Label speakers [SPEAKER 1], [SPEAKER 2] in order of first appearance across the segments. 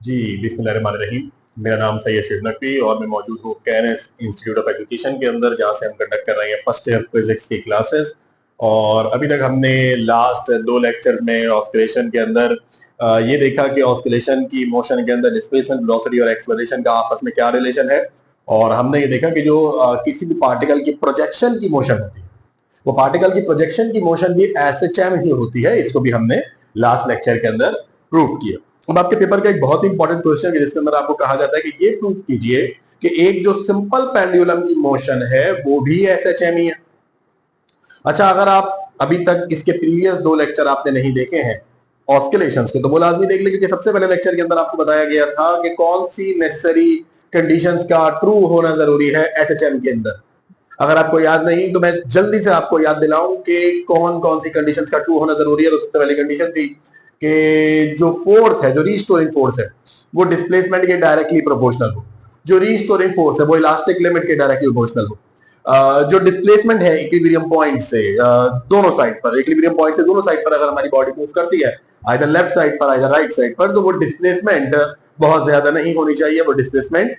[SPEAKER 1] जी, बिस्मिल्लाहिर्रहमानिर्रहीम। मेरा नाम सैयद शिव नकवी और मैं मौजूद हूँ कैनस इंस्टीट्यूट ऑफ एजुकेशन के अंदर, जहाँ से हम कंडक्ट कर रहे हैं फर्स्ट ईयर फिजिक्स की क्लासेस। और अभी तक हमने लास्ट 2 लेक्चर में ऑस्किलेशन के अंदर ये देखा कि ऑस्किलेशन की मोशन के अंदर डिस्प्लेसमेंट, वेलोसिटी और एक्सेलरेशन का आपस में क्या रिलेशन है। और हमने ये देखा कि जो किसी भी पार्टिकल की प्रोजेक्शन की मोशन होती है, वो पार्टिकल की प्रोजेक्शन की मोशन भी एसएचएम ही होती है। इसको भी हमने लास्ट लेक्चर के अंदर प्रूव किया। अब आपके पेपर का एक बहुत ही इंपॉर्टेंट क्वेश्चन है जिसके अंदर आपको कहा जाता है कि ये प्रूव कीजिए कि एक जो सिंपल पेंडुलम की मोशन है वो भी एसएचएम ही है। अच्छा, अगर आप अभी तक इसके प्रीवियस 2 लेक्चर आपने नहीं देखे हैं ऑस्किलेशंस के, तो वो लाजमी देख ले, क्योंकि सबसे पहले लेक्चर के अंदर आपको बताया गया था कि कौन सी नेसेसरी कंडीशंस का ट्रू होना जरूरी है एसएचएम के अंदर। अगर आपको याद नहीं तो मैं जल्दी से आपको याद दिलाऊं कि कौन कौन सी कंडीशंस का ट्रू होना जरूरी है। तो सबसे पहली कंडीशन थी कि जो फोर्स है, जो रीस्टोरिंग फोर्स है, वो डिस्प्लेसमेंट के डायरेक्टली प्रोपोर्शनल हो। जो रीस्टोरिंग फोर्स है वो इलास्टिक लिमिट के डायरेक्टली प्रोपोर्शनल हो। जो डिस्प्लेसमेंट है इक्विलिब्रियम पॉइंट से दोनों साइड पर, इक्विलिब्रियम पॉइंट से दोनों साइड पर अगर हमारी बॉडी मूव करती है, आइदर लेफ्ट साइड पर आइदर राइट साइड पर, तो वो डिस्प्लेसमेंट बहुत ज्यादा नहीं होनी चाहिए, वो डिस्प्लेसमेंट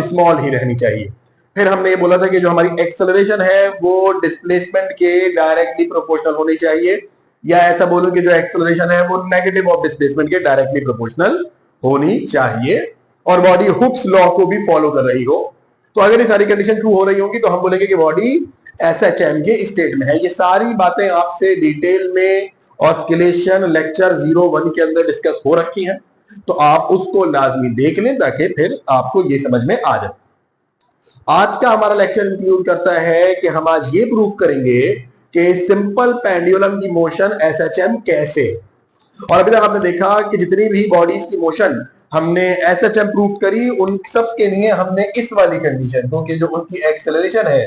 [SPEAKER 1] स्मॉल ही रहनी चाहिए। फिर हमने ये बोला था कि जो हमारी एक्सेलरेशन है वो डिस्प्लेसमेंट के डायरेक्टली प्रोपोर्शनल होनी चाहिए, या ऐसा बोलूं कि जो एक्सेलरेशन है वो नेगेटिव ऑफ डिस्प्लेसमेंट के डायरेक्टली प्रोपोर्शनल होनी चाहिए, और बॉडी हुक्स लॉ को भी फॉलो कर रही हो। तो अगर ये सारी कंडीशन ट्रू हो रही होंगी तो हम बोलेंगे कि बॉडी एसएचएम के स्टेट में है। ये सारी बातें आपसे डिटेल में ऑस्किलेशन लेक्चर 01 के अंदर डिस्कस हो रखी हैं, तो आप उसको लाजमी देख लें ताकि फिर आपको ये समझ में आ जाए। आज का हमारा लेक्चर इंक्लूड करता है कि हम आज ये प्रूफ करेंगे कि सिंपल पेंडुलम की मोशन एसएचएम कैसे। और अभी तक आपने देखा कि जितनी भी बॉडीज की मोशन हमने एसएचएम प्रूफ करी, उन सब के लिए हमने इस वाली कंडीशन, क्योंकि जो उनकी एक्सेलरेशन है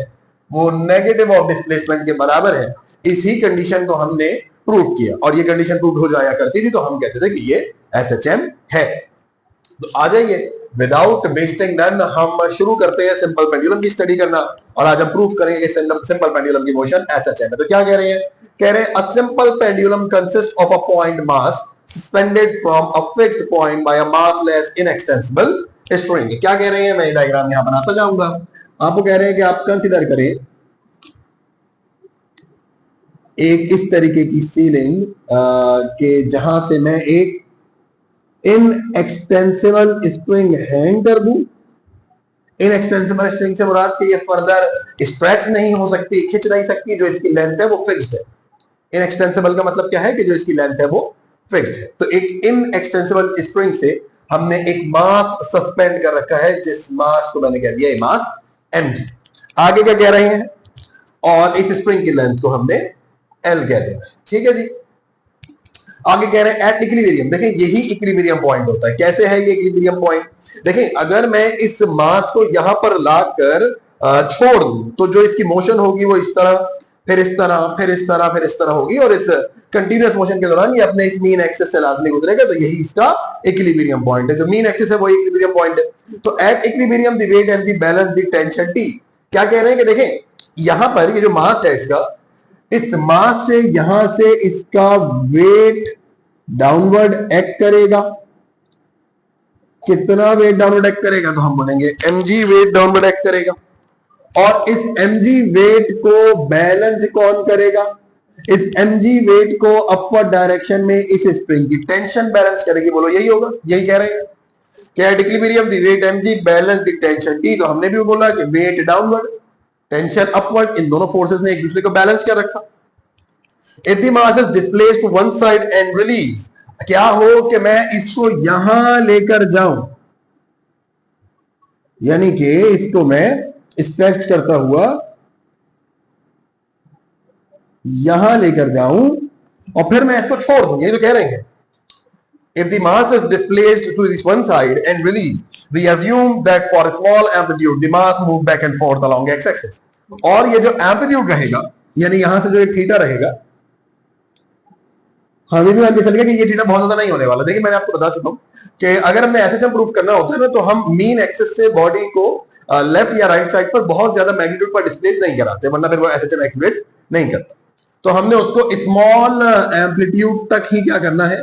[SPEAKER 1] वो नेगेटिव ऑफ डिस्प्लेसमेंट के बराबर है, इसी कंडीशन को हमने प्रूफ किया। और ये कंडीशन प्रूव हो जाया करती थी तो हम कहते थे कि ये एसएचएम है। तो आ जाइए, विदाउट वेस्टिंग टाइम हम शुरू करते हैं सिंपल पेंडुलम की स्टडी करना। और आज हम प्रूफ करेंगे कि सिंपल पेंडुलम की मोशन एसएचएम है। तो क्या कह रहे हैं? कह रहे हैं a simple pendulum consist of a point mass suspended from a fixed point by a massless inextensible string. क्या कह रहे हैं? मैं डायग्राम यहां बनाता जाऊंगा। आपको कह रहे हैं कि आप कंसीडर करें एक इस तरीके की सीलिंग के जहां से मैं एक इनएक्सटेंसिबल स्ट्रिंग हैंग कर दूं। इनएक्सटेंसिबल स्ट्रिंग से मुराद कि ये फर्दर स्ट्रेच नहीं हो सकती, खिंच नहीं सकती, जो इसकी लेंथ है वो फिक्स्ड है। इनएक्सटेंसिबल का मतलब क्या है? कि जो इसकी लेंथ है वो फिक्स्ड है। तो एक इनएक्सटेंसिबल स्प्रिंग से हमने एक मास सस्पेंड कर रखा है, जिस मास को मैंने कह दिया ये मास mg। आगे क्या कह रहे हैं? और इस स्प्रिंग की लेंथ को हमने l कह देना है। ठीक है जी। आगे कह रहे हैं एट इक्विलिब्रियम। देखें, यही इक्विलिब्रियम पॉइंट होता है। कैसे है ये इक्विलिब्रियम पॉइंट? देखें, अगर मैं इस मास को यहां पर लाकर छोड़ दूं तो जो इसकी मोशन होगी वो इस तरह, फिर इस तरह, फिर इस तरह, फिर इस तरह होगी, और इस कंटिन्यूअस मोशन के दौरान ये अपने इस मीन एक्सिस से लाजमी गुजरेगा। तो यही इसका इक्विलिब्रियम पॉइंट है। जो मीन एक्सिस है वो इक्विलिब्रियम पॉइंट है। तो at equilibrium the weight and the balance the tension T। क्या कह रहे हैं कि देखें, यहां पर ये जो मास है इसका, इस मास से यहां से इसका वेट डाउनवर्ड एक्ट करेगा। कितना वेट डाउनवर्ड एक्ट करेगा? तो हम बोलेंगे mg वेट डाउनवर्ड एक्ट करेगा। और इस mg वेट को बैलेंस कौन करेगा? इस mg वेट को अपवर्ड डायरेक्शन में इस स्प्रिंग की टेंशन बैलेंस करेगी। बोलो यही होगा, यही कह रहे हैं क्या? At equilibrium the weight mg balance the tension T। तो हमने भी बोला कि वेट डाउनवर्ड, टेंशन अपवर्ड, इन दोनों फोर्सेस ने एक दूसरे को बैलेंस कर रखा। If the mass is displaced to one side and release, क्या हो कि मैं इसको यहां लेकर जाऊं, यानी कि इसको मैं स्ट्रेच करता हुआ यहां लेकर जाऊं और फिर मैं इसको छोड़ दूं। ये जो कह रहे हैं, if the mass is displaced to this one side and released, we assume that for a small amplitude the mass move back and forth along x-axis। और ये जो एम्पलीट्यूड रहेगा, यानी यहां से जो एक थीटा रहेगा, हमें भी मान के चलिए कि ये थीटा बहुत ज्यादा नहीं होने वाला। देखिए, मैंने आपको बता चुका हूं कि अगर हमें एसएचएम प्रूफ करना होता है ना, तो हम मीन एक्सिस से बॉडी को लेफ्ट या राइट साइड पर बहुत ज्यादा मैग्नीट्यूड पर डिस्प्लेस नहीं कराते, वरना फिर वो एसएचएम एक्सलेट नहीं करता। तो हमने उसको स्मॉल एम्पलीट्यूड तक ही क्या करना है?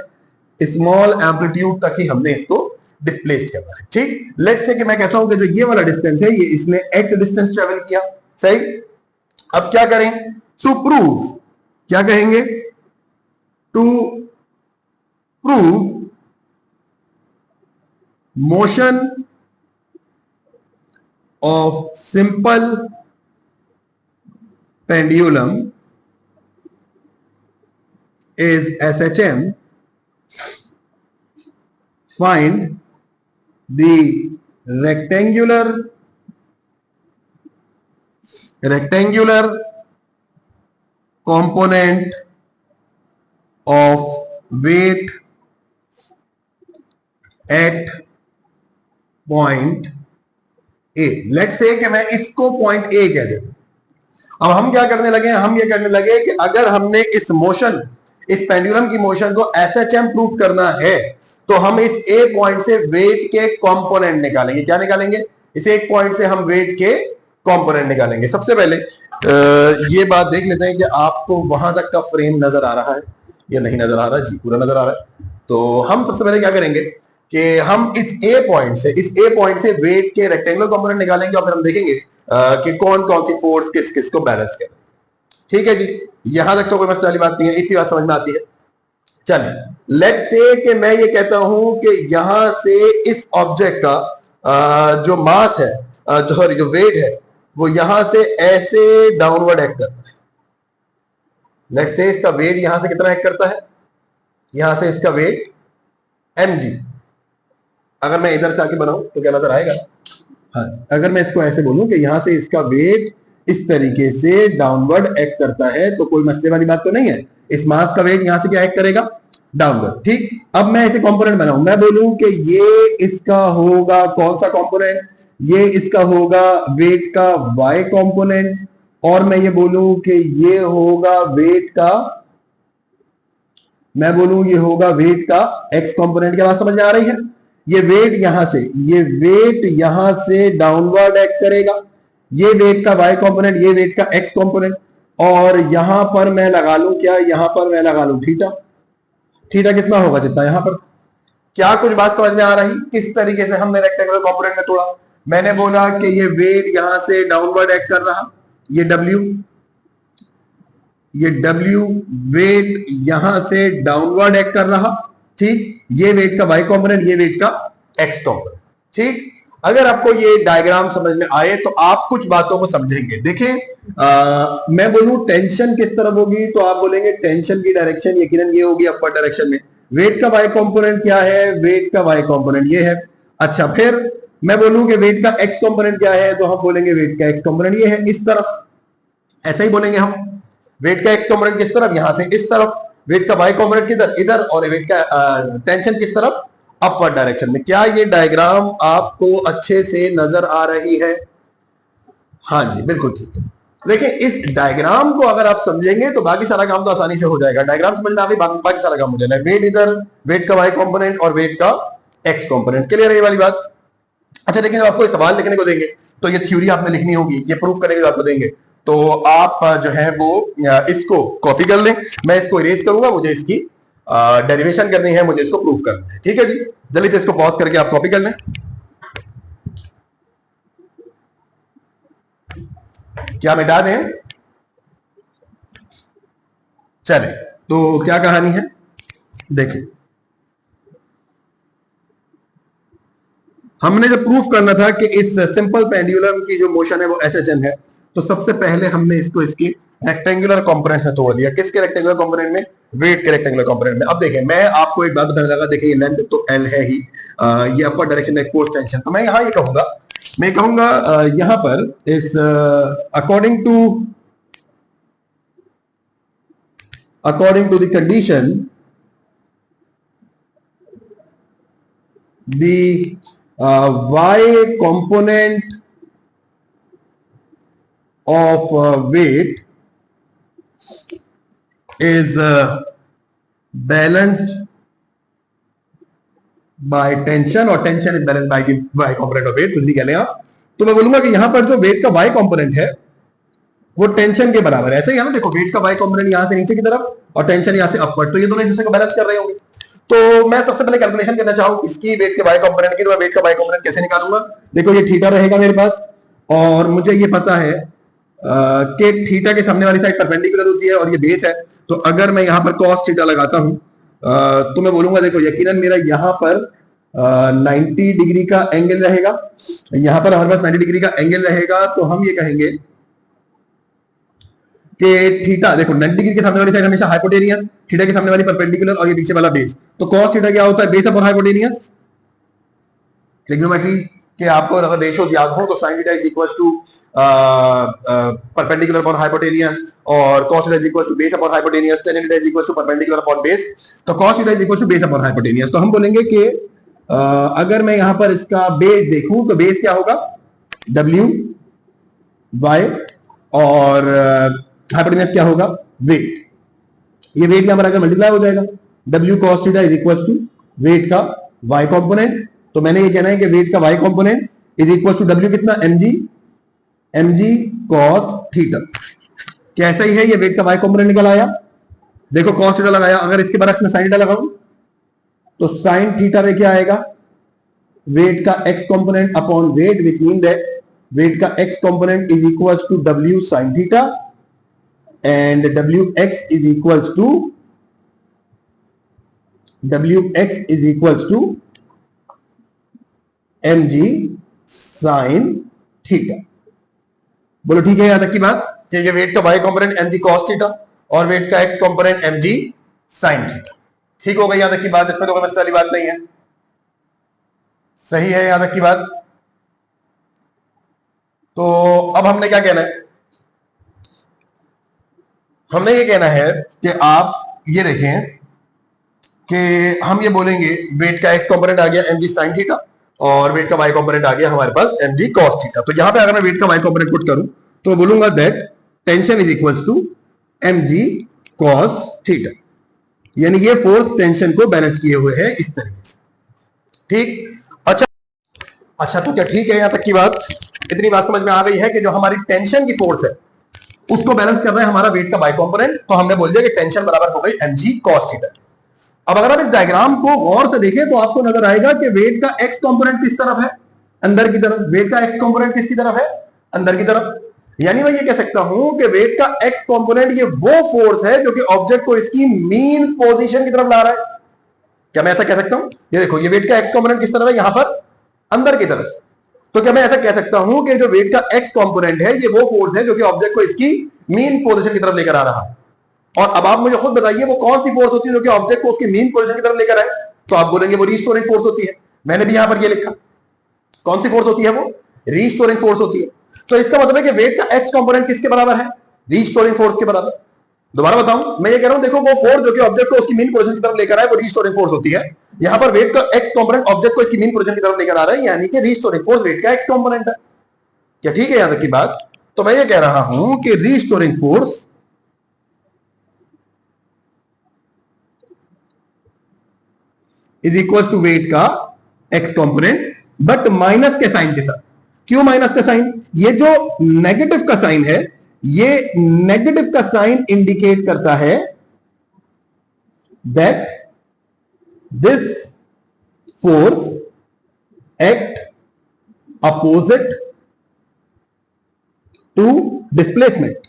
[SPEAKER 1] स्मॉल एम्पलीट्यूड तक ही हमने इसको डिस्प्लेस्ड करना है। ठीक, लेट्स से कि मैं कहता हूं कि जो ये वाला डिस्टेंस है ये इसने x डिस्टेंस ट्रेवल किया, सही। अब क्या करें, टू प्रूव, क्या कहेंगे, to prove motion of simple pendulum is SHM, find the rectangular component of weight at point A। Let's say कि मैं इसको पॉइंट A कह देता हूं। अब हम क्या करने लगे, हम ये करने लगे कि अगर हमने इस मोशन, इस पेंडुलम की मोशन को SHM प्रूफ करना है तो हम इस A पॉइंट से वेट के कंपोनेंट निकालेंगे। क्या निकालेंगे, इस एक पॉइंट से हम वेट के कंपोनेंट निकालेंगे। सबसे पहले ये बात देख लेते हैं कि आपको वहां तक का फ्रेम नजर आ रहा है या नहीं नजर आ रहा है। जी, पूरा नजर आ रहा है। तो हम सबसे पहले क्या करेंगे कि हम इस A पॉइंट से वेट के रेक्टेंगुलर कंपोनेंट निकालेंगे और फिर हम देखेंगे कि कौन कौन सी फोर्स किस किस को बैलेंस करे। ठीक है जी, यहां तक तो कोई मसले वाली बात नहीं है, इतनी बात समझ में आती है। चलिए, लेट्स से कि मैं ये कहता हूं कि यहां से इस ऑब्जेक्ट का जो मास है, जो वेट है, वो यहां से ऐसे डाउनवर्ड एक्ट करता है। लेट्स से इसका वेट यहां से कितना एक्ट करता है, यहां से इसका वेट mg। अगर मैं इधर से आके बनाऊं तो क्या नजर आएगा, हाँ, अगर मैं इसको ऐसे बोलूं कि यहां से इसका वेट इस तरीके से डाउनवर्ड एक्ट करता है तो कोई मसले वाली बात तो नहीं है। इस मास का वेट यहां से क्या एक्ट करेगा, डाउनवर्ड। ठीक, अब मैं इसे कंपोनेंट बनाऊं, मैं बोलूं कि ये इसका होगा कौन सा कंपोनेंट, ये इसका होगा वेट का y कंपोनेंट, और मैं ये बोलूं कि ये होगा वेट का, मैं बोलूं ये होगा वेट का x कंपोनेंट। क्या बात समझ में आ रही है, ये वेट यहां से डाउनवर्ड एक्ट करेगा, ये वेट का y कंपोनेंट, ये वेट का x कंपोनेंट, और यहां पर मैं लगा लूं क्या, यहां पर मैं लगा लूं थीटा। थीटा कितना होगा, जितना यहां पर। क्या कुछ बात समझ में आ रही, किस तरीके से हमने रेक्टेंगुलर कंपोनेंट में तोड़ा। मैंने बोला कि ये वेट यहां से डाउनवर्ड एक्ट कर रहा, ये W वेट यहां से डाउनवर्ड एक्ट कर रहा। ठीक, ये वेट का y कंपोनेंट, ये वेट का x कंपोनेंट। ठीक, अगर आपको ये डायग्राम समझ में आए तो आप कुछ बातों को समझेंगे। देखें, मैं बोलूं टेंशन किस तरफ होगी तो आप बोलेंगे टेंशन की डायरेक्शन यकीनन ये होगी अपर डायरेक्शन में। वेट का y कंपोनेंट क्या है, वेट का y कंपोनेंट ये है। अच्छा, फिर मैं बोलूं कि वेट का x कंपोनेंट क्या है तो हम बोलेंगे वेट का x कंपोनेंट ये है, इस तरफ। ऐसा ही बोलेंगे हम, वेट का x कंपोनेंट किस तरफ, यहां से इस तरफ। वेट का y कंपोनेंट किधर, इधर। और वेट का टेंशन किस तरफ, अपवर्ड डायरेक्शन में। क्या ये डायग्राम आपको अच्छे से नजर आ रही है? हाँ जी, बिल्कुल ठीक है। देखिए, इस डायग्राम को अगर आप समझेंगे तो बाकी सारा काम तो आसानी से हो जाएगा। डायग्राम समझ में आ गई, बाकी सारा काम हो जाएगा। वेट इधर, वेट का y कंपोनेंट और वेट का x कंपोनेंट। क्लियर है ये वाली बात? अच्छा, देखिए, जब आपको सवाल लिखने को देंगे तो ये थ्योरी आपने लिखनी होगी, ये प्रूफ करने के आपको देंगे तो आप जो है वो इसको कॉपी कर लें। मैं इसको इरेज करूंगा, मुझे इसकी डेरिवेशन करनी है, मुझे इसको प्रूफ करना है। ठीक है जी, जल्दी से इसको पॉज करके आप कॉपी कर लें। क्या मिटा दें? चले, तो क्या कहानी है देखिए, हमने जब प्रूफ करना था कि इस सिंपल पेंडुलम की जो मोशन है वो SHM है, तो सबसे पहले हमने इसको इसकी रेक्टेंगुलर कंपोनेंट में तोड़ दिया। किसके रेक्टेंगुलर कंपोनेंट में, वेट के रेक्टेंगुलर कंपोनेंट में। अब देखिए, मैं आपको एक बात बताने लगा, देखिए ये लेंथ तो L है ही, ये अपर डायरेक्शन में फोर्स टेंशन। तो मैं यहां ये कहूंगा, मैं कहूंगा यहां पर इस according to the condition the y component of weight is balanced by tension और tension is balanced by the y component of weight, कुछ भी कह लें आप। तो मैं बोलूंगा कि यहां पर जो वेट का y कंपोनेंट है वो टेंशन के बराबर है। ऐसे ही है ना, देखो वेट का y कंपोनेंट यहां से नीचे की तरफ और टेंशन यहां से अपवर्ड, तो ये दोनों एक दूसरे को बैलेंस कर रहे होंगे। तो मैं सबसे पहले कैलकुलेशन करना चाहूँ इसकी वेट के वाई कंपोनेंट की, तो मैं वेट का वाई कंपोनेंट कैसे निकालूंगा? देखो ये थीटा रहेगा मेरे पास, और मुझे ये पता है कि थीटा के सामने वाली साइड परपेंडिकुलर होती है और ये बेस है। तो अगर मैं यहां पर cos थीटा लगाता हूं तो मैं बोलूंगा देखो यकीनन मेरा यहां पर 90 डिग्री का एंगल रहेगा, यहां पर हमारे पास 90 डिग्री का एंगल रहेगा। तो हम ये कहेंगे कि थीटा, देखो 90 डिग्री के सामने वाली साइड हमेशा हाइपोटेनियस, थीटा के सामने वाली परपेंडिकुलर और ये पीछे वाला बेस। तो cos थीटा क्या होता है? Base upon hypotenuse. ट्रिग्नोमेट्री के आपको अगर रेशियो याद हो तो sin theta is equals to perpendicular upon hypotenuse और cos theta is equals to base upon hypotenuse, tan theta is equals to perpendicular upon base. तो cos theta is equals to base upon hypotenuse. तो हम बोलेंगे कि अगर मैं यहां पर इसका बेस देखूं तो बेस क्या होगा? w y, और हाइपोटेनियस क्या होगा? वेट। ये वेट यहां पर अगर मल्टीप्लाई हो जाएगा, w cos theta is equals to weight का y कंपोनेंट। तो मैंने ये कहना है कि वेट का y component is equal to w कितना? mg cos theta. क्या ऐसा ही है? ये वेट का y कंपोनेंट निकल आया। देखो cos थीटा लगाया, अगर इसके बरक्स में sin थीटा लगाऊं तो sin थीटा में क्या आएगा? वेट का x component upon weight, which mean that weight का x component is equal to w sin theta and wx is equal to mg sin theta. बोलो ठीक है यहां तक की बात? ये वेट का y component mg cos theta और वेट का x component mg sin theta. ठीक हो गई यहां तक की बात? इसमें तो कोई मसले वाली बात नहीं है। सही है यहां तक की बात? तो अब हमने क्या कहना है? हमने ये कहना है कि आप ये देखें कि हम ये बोलेंगे वेट का x कंपोनेंट आ गया mg sin थीटा और वेट का y कंपोनेंट आ गया हमारे पास mg cos थीटा। तो यहां पे अगर मैं वेट का y कंपोनेंट पुट करूं तो मैं बोलूंगा that tension is equals to mg cos theta, यानी ये फोर्स टेंशन को बैलेंस किए हुए है इस तरीके से। ठीक, अच्छा तो क्या ठीक है यहां तक की बात? इतनी बात समझ में आ गई है कि जो हमारी टेंशन की फोर्स है उसको बैलेंस कर रहा है हमारा वेट का y कंपोनेंट। तो हमने बोल दिया कि टेंशन बराबर हो गई mg cos थीटा। अब अगर आप इस डायग्राम को गौर से देखें तो आपको नजर आएगा कि वेट का x कंपोनेंट किस तरफ है? अंदर की तरफ। वेट का x कंपोनेंट किसकी तरफ है? अंदर की तरफ। यानी मैं ये कह सकता हूं कि वेट का x कंपोनेंट ये वो फोर्स है जो कि ऑब्जेक्ट को इसकी मीन पोजीशन की तरफ ला रहा है। क्या मैं ऐसा कह सकता हूं? ये देखो ये वेट का x कंपोनेंट किस तरफ है? यहां पर अंदर की तरफ। तो क्या मैं ऐसा कह सकता हूं कि जो वेट का x कंपोनेंट है ये वो फोर्स है जो कि ऑब्जेक्ट को इसकी मीन पोजीशन की तरफ लेकर आ रहा है? और अब आप मुझे खुद बताइए वो कौन सी फोर्स होती है जो कि ऑब्जेक्ट को उसकी मीन पोजीशन की तरफ लेकर आए? तो आप बोलेंगे वो रीस्टोरिंग फोर्स होती है। मैंने भी यहां पर ये लिखा। कौन सी फोर्स होती है? वो रीस्टोरिंग फोर्स होती है। तो इसका मतलब है कि वेट का x कंपोनेंट किसके बराबर है? रीस्टोरिंग फोर्स के बराबर। दोबारा बताऊं, मैं ये कह रहा हूं देखो वो फोर्स जो कि ऑब्जेक्ट को उसकी मीन पोजीशन की तरफ लेकर आए वो रीस्टोरिंग फोर्स होती है। यहां पर वेट का x कंपोनेंट ऑब्जेक्ट को इसकी मीन पोजीशन की तरफ लेकर आ रहा है, यानी कि रीस्टोरिंग फोर्स वेट का x कंपोनेंट है। क्या ठीक है यहां तक की बात? तो मैं ये कह रहा हूं कि restoring force is equal to weight का x कंपोनेंट बट माइनस के साइन के साथ। क्यों माइनस का साइन? ये जो नेगेटिव का साइन है, ये नेगेटिव का साइन इंडिकेट करता है that this force act opposite to displacement.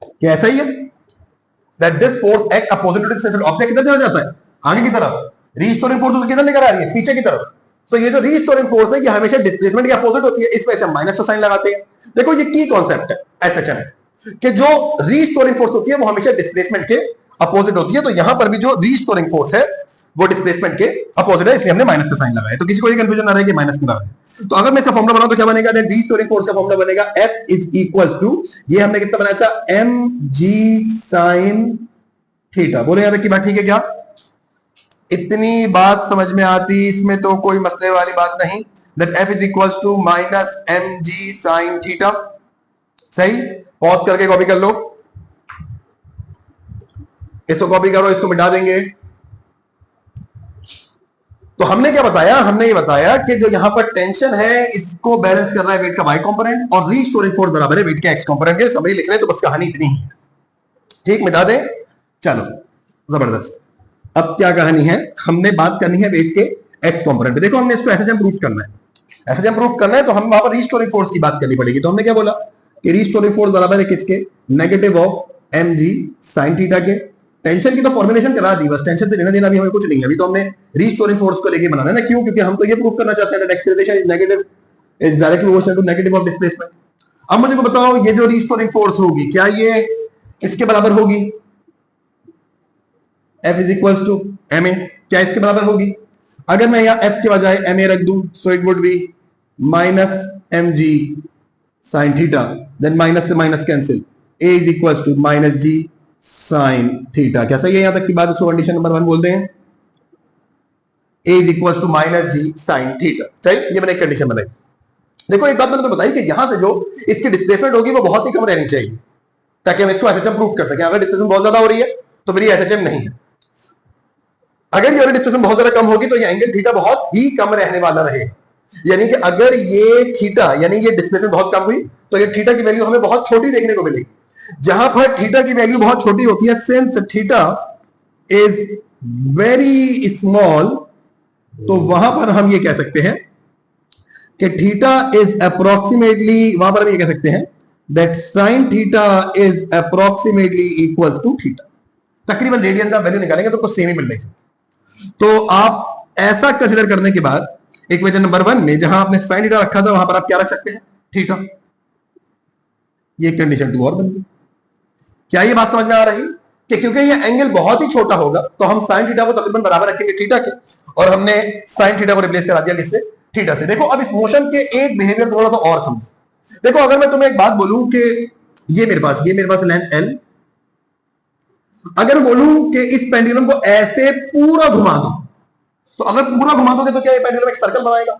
[SPEAKER 1] क्या ऐसा ही है? That this force act opposite to displacement. Object किधर चला जाता है? आगे की तरफ। रीस्टोरिंग फोर्स किधर लेकर आ रही है? पीछे की तरफ। तो ये जो रीस्टोरिंग फोर्स है ये हमेशा डिस्प्लेसमेंट के अपोजिट होती है, इस वजह से हम माइनस का साइन लगाते हैं। देखो ये की कॉन्सेप्ट है एसएचएन कि जो रीस्टोरिंग फोर्स होती है वो हमेशा डिस्प्लेसमेंट के अपोजिट होती है। तो यहां पर भी जो रीस्टोरिंग फोर्स है वो डिस्प्लेसमेंट के अपोजिट है, इसलिए हमने माइनस का साइन लगाया। तो किसी को ये कंफ्यूजन ना रहे कि माइनस क्यों लगाया। तो अगर मैं इसका फॉर्मूला बनाऊं तो क्या बनेगा? रीस्टोरिंग फोर्स का फॉर्मूला बनेगा F इज इक्वल टू, ये हमने कितना बनाया था? mg sin theta. बोले यहां तक की बात ठीक है क्या? इतनी बात समझ में आती, इसमें तो कोई मसले वाली बात नहीं। That F is equal to minus mg sin theta. सही, पॉज करके कॉपी कर लो, इसको कॉपी करो, इसको मिटा देंगे। तो हमने क्या बताया? हमने ये बताया कि जो यहां पर टेंशन है इसको बैलेंस कर रहा है वेट का y कंपोनेंट और रीस्टोरिंग फोर्स बराबर है वेट के x कंपोनेंट के। समरी लिख रहे हैं तो बस कहानी इतनी ही है। ठीक, मिटा दें। चलो जबरदस्त। अब क्या कहानी है, हमने बात करनी है वेट के एक्स कंपोनेंट। देखो हमने इसको एसएचएम प्रूफ करना है, एसएचएम प्रूफ करना है तो हम वहां पर रीस्टोरिंग फोर्स की बात करनी पड़ेगी। तो हमने क्या बोला कि रीस्टोरिंग फोर्स बराबर है किसके, negative of M G sine theta के। टेंशन की तो फॉर्मुलेशन करा दी, बस टेंशन से लेना देना भी हमें कुछ नहीं है। अभी तो हमने रीस्टोरिंग फोर्स को लेके बनाना है ना, क्यों, क्योंकि हम तो ये प्रूफ करना चाहते हैं that acceleration is negative, is directly proportional to negative of displacement. अब मुझे को बताओ ये जो रीस्टोरिंग फोर्स होगी क्या ये इसके बराबर होगी, F is equals to M A, क्या इसके बराबर होगी? अगर मैं यहां F के बजाय एम ए रख दूं so it would be minus M G sine theta, then minus से minus cancel, A is equals to minus G sine theta. क्या सही है यहां तक की बात? इसको कंडीशन नंबर 1 बोलते हैं, A is equals to minus G sine theta. सही, ये मैंने एक कंडीशन बनाई। देखो एक बात मैंने तो बताई कि यहां से जो इसकी डिस्प्लेसमेंट होगी वो बहुत ही कम रहनी चाहिए ताकि हम इसको एसएचएम प्रूफ कर सकें। अगर डिस्प्लेसमेंट बहुत ज्यादा हो रही है तो फिर ये एसएचएम नहीं है। अगर ये डिस्प्लेसमेंट बहुत ज्यादा कम होगी तो ये एंगल थीटा बहुत ही कम रहने वाला रहेगा। यानी कि अगर ये थीटा यानी ये डिस्प्लेसमेंट बहुत कम हुई तो ये थीटा की वैल्यू हमें बहुत छोटी देखने को मिलेगी। जहां पर थीटा की वैल्यू बहुत छोटी होती है, since theta is very small, तो वहां पर हम ये कह सकते हैं कि थीटा इज अप्रोक्सीमेटली, वहां पर हम ये कह सकते हैं that sine theta is approximately equal to theta. तकरीबन रेडियन का वैल्यू निकालेंगे तो कुछ सेम ही मिल रही। तो आप ऐसा कंसीडर करने के बाद इक्वेशन नंबर 1 में जहां आपने साइन थीटा रखा था वहां पर आप क्या रख सकते हैं, थीटा। ये कंडीशन 2 और बन गई। क्या ये बात समझ में आ रही कि क्योंकि ये एंगल बहुत ही छोटा होगा तो हम साइन थीटा को तकरीबन बराबर रखेंगे थीटा के, और हमने साइन थीटा को रिप्लेस करा दिया किससे, थीटा से। देखो अब इस मोशन के एक बिहेवियर थोड़ा सा और समझो। देखो अगर मैं तुम्हें एक बात बोलूं कि ये मेरे पास लेंथ L, अगर बोलूं कि इस पेंडुलम को ऐसे पूरा घुमा दो, तो अगर पूरा घुमा दोगे तो क्या ये पेंडुलम एक सर्कल बनाएगा?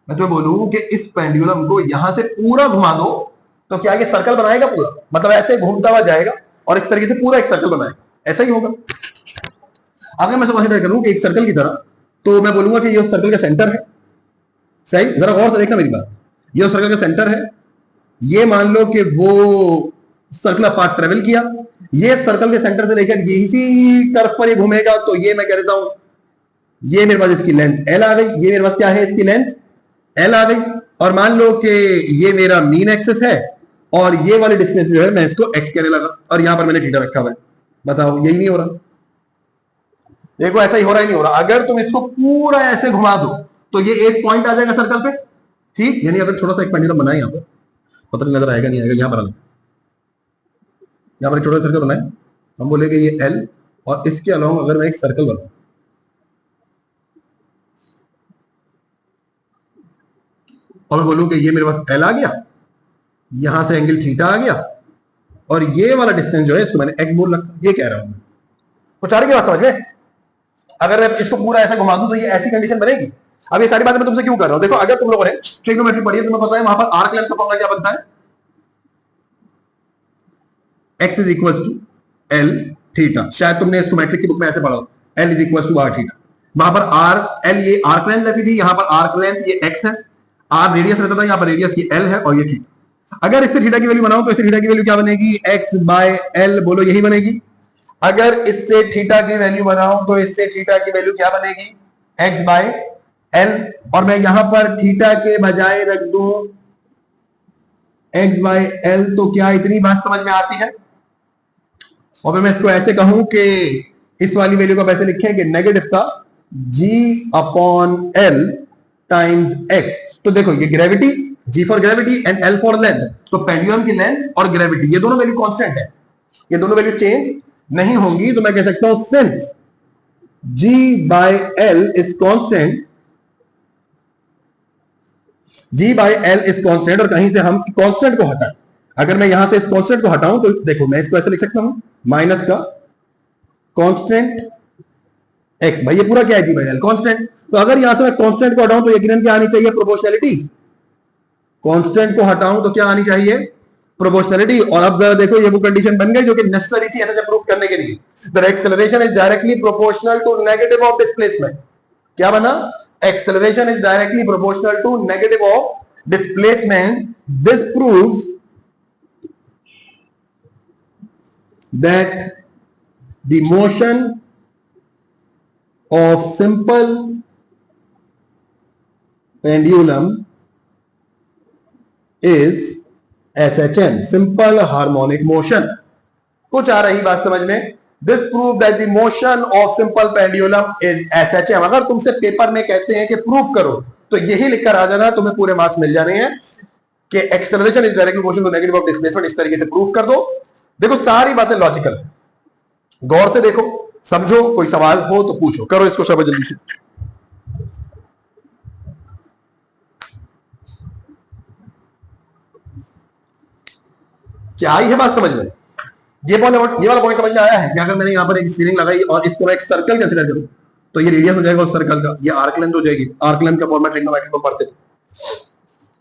[SPEAKER 1] मैं तुम्हें बोलूं कि इस पेंडुलम को यहां से पूरा घुमा दो तो क्या ये सर्कल बनाएगा पूरा? मतलब ऐसे घूमता हुआ जाएगा और इस तरीके से पूरा एक सर्कल बनाएगा, ऐसा ही होगा। अगर मैं कंसीडर करूं कि एक सर्कल की तरह, तो मैं बोलूंगा कि ये सर्कल का सेंटर है। सही, जरा गौर से देखना मेरी बात। ये सर्कल का सेंटर है, ये मान लो कि वो सर्कल पार्ट ट्रेवल किया, ये सर्कल के सेंटर से लेकर ये इसी तरफ पर ये घूमेगा, तो ये मैं कह देता हूं ये मेरे पास इसकी लेंथ L आ गई, ये मेरे पास क्या है, इसकी लेंथ L आ गई। और मान लो कि ये मेरा मीन एक्सिस है और ये वाले डिस्टेंस जो है मैं इसको x कहने लगा, और यहां पर मैंने थीटा रखा हुआ है। बताओ यही नहीं हो रहा? देखो ऐसा ही हो रहा है, नहीं हो रहा। अगर तुम इसको पूरा ऐसे घुमा दो तो ये एक पॉइंट आ जाएगा सर्कल पे, ठीक। यानी अगर छोटा सा एक पेंडुलम बनाए यहां पर, पता नहीं नजर आएगा नहीं आएगा, यहां पर यहां पर छोटा सर्कल बनाए, हम बोलेंगे ये L, और इसके अलावा अगर मैं एक सर्कल बनाऊं, और बोलूं कि ये मेरे पास L आ गया, यहां से एंगल थीटा आ गया, और ये वाला डिस्टेंस जो है इसको मैंने x बोल रखा। ये कह रहा हूं मैं, कुछ आ रही बात समझ में? अगर मैं इसको पूरा ऐसा घुमा दूं तो ये ऐसी कंडीशन बनेगी। अब ये सारी बातें मैं तुमसे क्यों कर रहा हूं? देखो अगर तुम लोगों ने ट्रिग्नोमेट्री पढ़ी है, तुम्हें पता है वहां पर आर्क लेंथ का फॉर्मूला क्या बनता है, x is equal to L theta. शायद तुमने इसको मैट्रिक की बुक में ऐसे पढ़ा, L is equal to R theta. वहां पर R L ये आर्क लेंथ रहती थी, यहां पर आर्क लेंथ ये x है, R रेडियस रहता था, यहां पर रेडियस ये L है, और ये थीटा। अगर इससे थीटा की वैल्यू बनाऊं तो इससे थीटा की वैल्यू क्या बनेगी, x बाय L, बोलो यही बनेगी। अगर इससे थीटा की वैल्यू बनाऊं तो इससे थीटा की वैल्यू क्या बनेगी, x बाय L, और मैं यहां पर थीटा के बजाय रख दूं x बाय L, तो क्या इतनी बात समझ में आती है? और मैं इसको ऐसे कहूं कि इस वाली वैल्यू को ऐसे लिखें कि नेगेटिव का g upon L times x। तो देखो ये gravity, g for gravity and L for length, तो पेंडुलम की लेंथ और ग्रेविटी ये दोनों वैल्यू कांस्टेंट है, ये दोनों वैल्यू चेंज नहीं होंगी। तो मैं कह सकता हूं since g by L is constant, g by L is constant, और कहीं से हम कांस्टेंट को हटाएं, अगर मैं यहां से इस कांस्टेंट को हटाऊं तो देखो मैं इसको ऐसे लिख सकता हूं, माइनस का कांस्टेंट x, भाई ये पूरा क्या है, g बाय L कांस्टेंट। तो अगर यहां से मैं कांस्टेंट को हटाऊं तो यकीनन क्या आनी चाहिए, प्रोपोर्शनैलिटी। कांस्टेंट को हटाऊं तो क्या आनी चाहिए, प्रोपोर्शनैलिटी। और अब जरा देखो ये वो कंडीशन बन गई जो कि नेसेसरी थी ऐसा प्रूफ करने के लिए, the acceleration is directly proportional to negative of displacement. क्या बना, acceleration is directly proportional to negative of displacement. This proves that the motion of simple pendulum is SHM, simple harmonic motion. कुछ आ रही बात समझ में? This prove that the motion of simple pendulum is SHM. अगर तुमसे paper में कहते हैं कि प्रूफ करो तो यही लिखकर आ जाना, तुम्हें पूरे मार्क्स मिल जाने हैं कि acceleration is directly motion to negative of displacement. इस तरीके से प्रूफ कर दो। देखो सारी बातें लॉजिकल, गौर से देखो, समझो, कोई सवाल हो तो पूछो, करो इसको सब जल्दी से। क्या आई है बात समझ में? ये वाला पॉइंट समझ में आया है कि अगर मैंने यहां पर एक सीलिंग लगाई और इसको मैं एक सर्कल कंसीडर करूं तो ये रेडियस हो जाएगा उस सर्कल का, ये आर्क लेंथ हो जाएगी। आर्क लेंथ का फॉर्मेट ट्रिग्नोमेट्री में पढ़ते थे,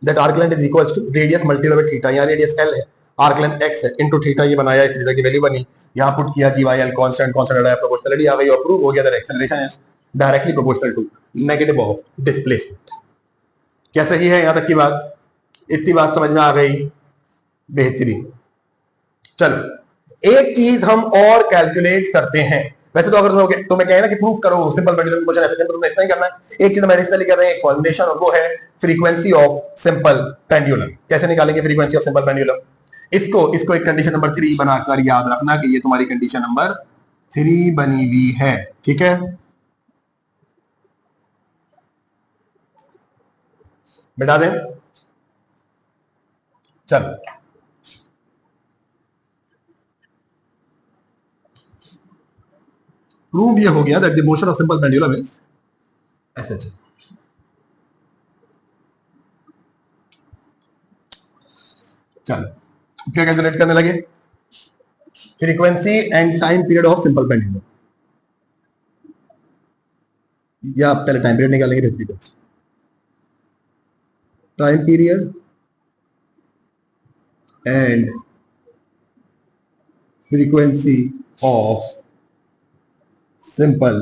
[SPEAKER 1] that arc length is equal to radius multiply by theta. यहां रेडियस l है, आर्क लेंथ x है, इनटू थीटा ये बनाया, इस थीटा की वैल्यू बनी, यहां पुट किया g y l कांस्टेंट हटाया, प्रोपोर्शनलिटी आ गई और प्रूव हो गया that acceleration is directly proportional to negative of displacement. क्या सही है यहां तक की बात? इतनी बात समझ में आ गई? बेहतरीन। चलो एक चीज हम और कैलकुलेट करते हैं। वैसे तो अगर तो मैं कहे ना कि प्रूफ करो सिंपल पेंडुलम की मोशन एफिशिएंट, तो तुम्हें इतना ही करना है। एक चीज हम एडिशनली कर रहे हैं, एक फॉर्मुलेशन, और वो है फ्रीक्वेंसी ऑफ सिंपल पेंडुलम। कैसे निकालेंगे फ्रीक्वेंसी ऑफ सिंपल पेंडुलम? इसको एक कंडीशन नंबर 3 बनाकर याद रखना कि ये तुम्हारी कंडीशन नंबर 3 बनी हुई है, ठीक है? बिठा दें? चलो प्रूव ये हो गया that the motion of simple pendulum is SHM। चलो क्या कैलकुलेट करने लगे? Frequency and time period of simple pendulum, या पहले टाइम पीरियड निकालेंगे, frequency, time period and frequency of simple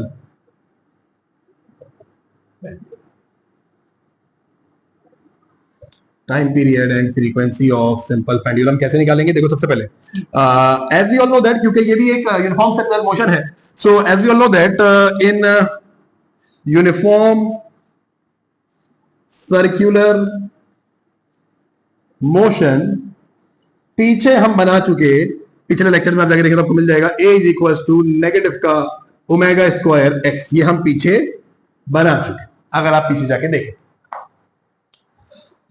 [SPEAKER 1] time period and frequency of simple pendulum कैसे निकालेंगे? देखो सबसे पहले as we all know that, क्योंकि ये भी एक यूनिफॉर्म सर्कुलर मोशन है, so as we all know that in uniform circular motion, पीछे हम बना चुके, पिछले लेक्चर में आप जाके देखें तो आपको मिल जाएगा, a is equal to negative का ओमेगा स्क्वायर x, ये हम पीछे बना चुके। अगर आप पीछे जाके देखें,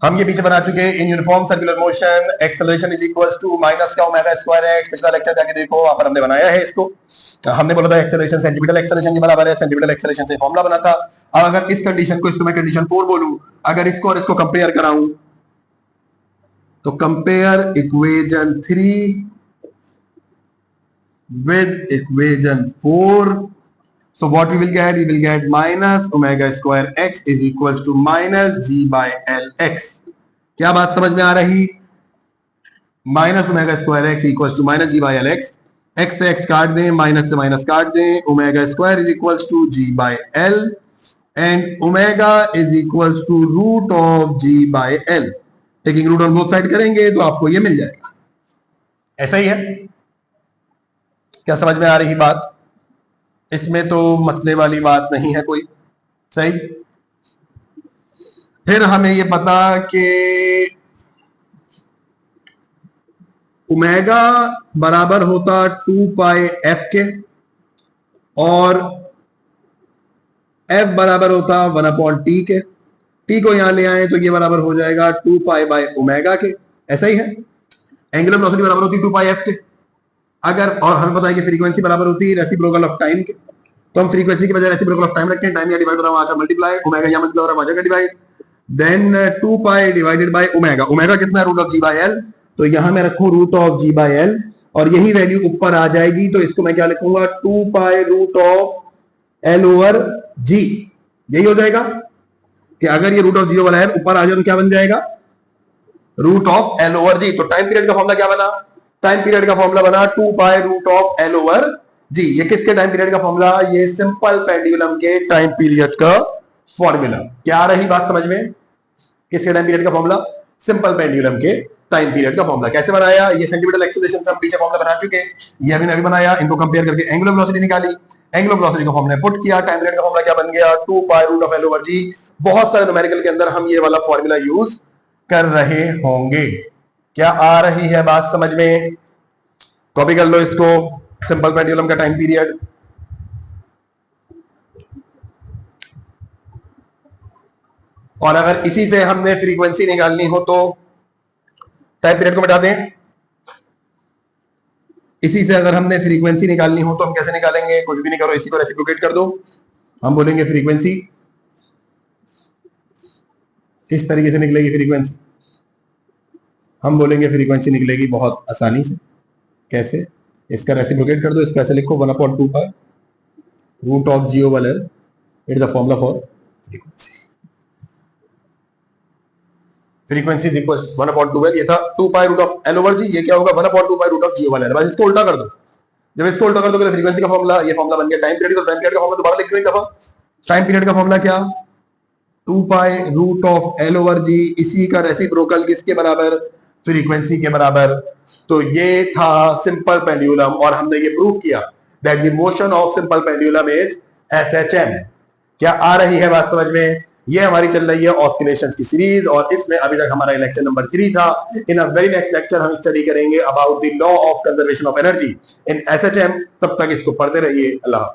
[SPEAKER 1] हम ये पीछे बना चुके हैं। In uniform circular motion acceleration is equal to minus का ओमेगा स्क्वायर x। पिछला लेक्चर जाके देखो, वहां पर हमने बनाया है इसको। हमने बोला था एक्सेलरेशन सेंटीमीटर एक्सेलरेशन के बराबर है, सेंटीमीटर एक्सेलरेशन से फॉर्मूला बना था। अब अगर इस कंडीशन को, इसको मैं कंडीशन 4 बोलूं, अगर इसको और इसको कंपेयर कराऊं तो compare equation 3 with equation 4, so what we will get? We will get minus omega square x is equal to minus g by l x। क्या बात समझ में आ रही? Minus omega square x equal to minus G by L X, x से x काट दें, minus से माइनस काट दें, omega square is equal to G by L and omega is equal to root of G by L. Taking root on both side करेंगे तो आपको ये मिल जाएगा। ऐसा ही है, क्या समझ में आ रही बात? इसमें तो मसले वाली बात नहीं है कोई, सही। फिर हमें ये पता कि ओमेगा बराबर होता 2 पाई एफ के और एफ बराबर होता 1/t के। टी को यहां ले आए तो ये बराबर हो जाएगा 2 पाई बाय ओमेगा के। ऐसा ही है, एंगुलर वेलोसिटी बराबर होती है 2 पाई एफ के। अगर, और हमें पता है कि फ्रीक्वेंसी बराबर होती है रेसिप्रोकल ऑफ टाइम के, तो हम फ्रीक्वेंसी की बजाय रेसिप्रोकल ऑफ टाइम रखें, टाइम यहां डिवाइड हो रहा है, वहां का मल्टीप्लाई, ओमेगा यहां मल्टीप्लाई हो रहा है, वहां का divide, then 2 pi divided by omega. Omega कितना है? Root of G by L. तो यहां मैं रखूं root of G by L और यही वैल्यू ऊपर आ जाएगी, तो इसको मैं क्या लिखूंगा? 2 pi root of L over G. यही हो जाएगा कि अगर ये रूट ऑफ जी वाला है ऊपर आ जाए तो क्या बन जाएगा? रूट ऑफ एल ओवर जी। तो टाइम पीरियड का फॉर्मूला क्या बना? टाइम पीरियड का फॉर्मूला बना 2 pi root of L over G. ये किसके टाइम पीरियड का फॉर्मूला? ये सिंपल पेंडुलम के टाइम पीरियड का फॉर्मूला। क्या आ रही बात समझ में? किसके टाइम पीरियड का फॉर्मूला? सिंपल पेंडुलम के टाइम पीरियड का फॉर्मूला कैसे बनाया, ये सेंटीमीटर एक्सीलरेशन से हम पीछे फॉर्मूला बना चुके हैं, ये अभी अभी बनाया, इनको कंपेयर करके एंगुलर वेलोसिटी निकाली, एंगुलर वेलोसिटी का फॉर्मूला पुट किया, टाइम पीरियड का फॉर्मूला क्या बन गया 2 pi root of L over G. बहुत सारे न्यूमेरिकल के अंदर हम ये वाला फॉर्मूला यूज कर रहे होंगे। क्या आ रही है बात समझ में? कॉपी कर लो इसको, सिंपल पेंडुलम का टाइम पीरियड। और अगर इसी से हमने फ्रीक्वेंसी निकालनी हो तो टाइम पीरियड को मिटा दें। इसी से अगर हमने फ्रीक्वेंसी निकालनी हो तो हम कैसे निकालेंगे? कुछ भी नहीं करो, इसी को रेसिप्रोकेट कर दो, हम बोलेंगे फ्रीक्वेंसी किस तरीके से निकलेगी फ्रीक्वेंसी? हम बोलेंगे फ्रीक्वेंसी निकलेगी बहुत आसानी से। कैसे? इसका रेसिप्रोकेट कर दो, इसको ऐसे लिखो 1/2 pi root of G over L, it is the formula for frequency. Frequency is equal 1/2 L, ये था 2 pi root of L over G, ये क्या होगा 1/2 pi root of G over L. बस इसको उल्टा कर दो, जब इसको उल्टा कर दोगे तो फ्रीक्वेंसी का फॉर्मूला, ये फॉर्मूला बन गया टाइम पीरियड का। टाइम पीरियड का फॉर्मूला दोबारा लिख दो एक दफा। टाइम पीरियड का फॉर्मूला क्या? 2 pi root of L over G, इसी का रेसिप्रोकल किसके बराबर? फ्रीक्वेंसी के बराबर। तो ये था सिंपल पेंडुलम, और हमने ये प्रूव किया that the motion of simple pendulum is SHM. क्या आ रही है बात समझ में? ये हमारी चल रही है ऑस्किलेशंस की सीरीज, और इसमें अभी तक हमारा लेक्चर नंबर 3 था। इन अ वेरी नेक्स्ट लेक्चर हम स्टडी करेंगे about the law of conservation of energy in SHM. तब तक इसको पढ़ते रहिए। अल्लाह।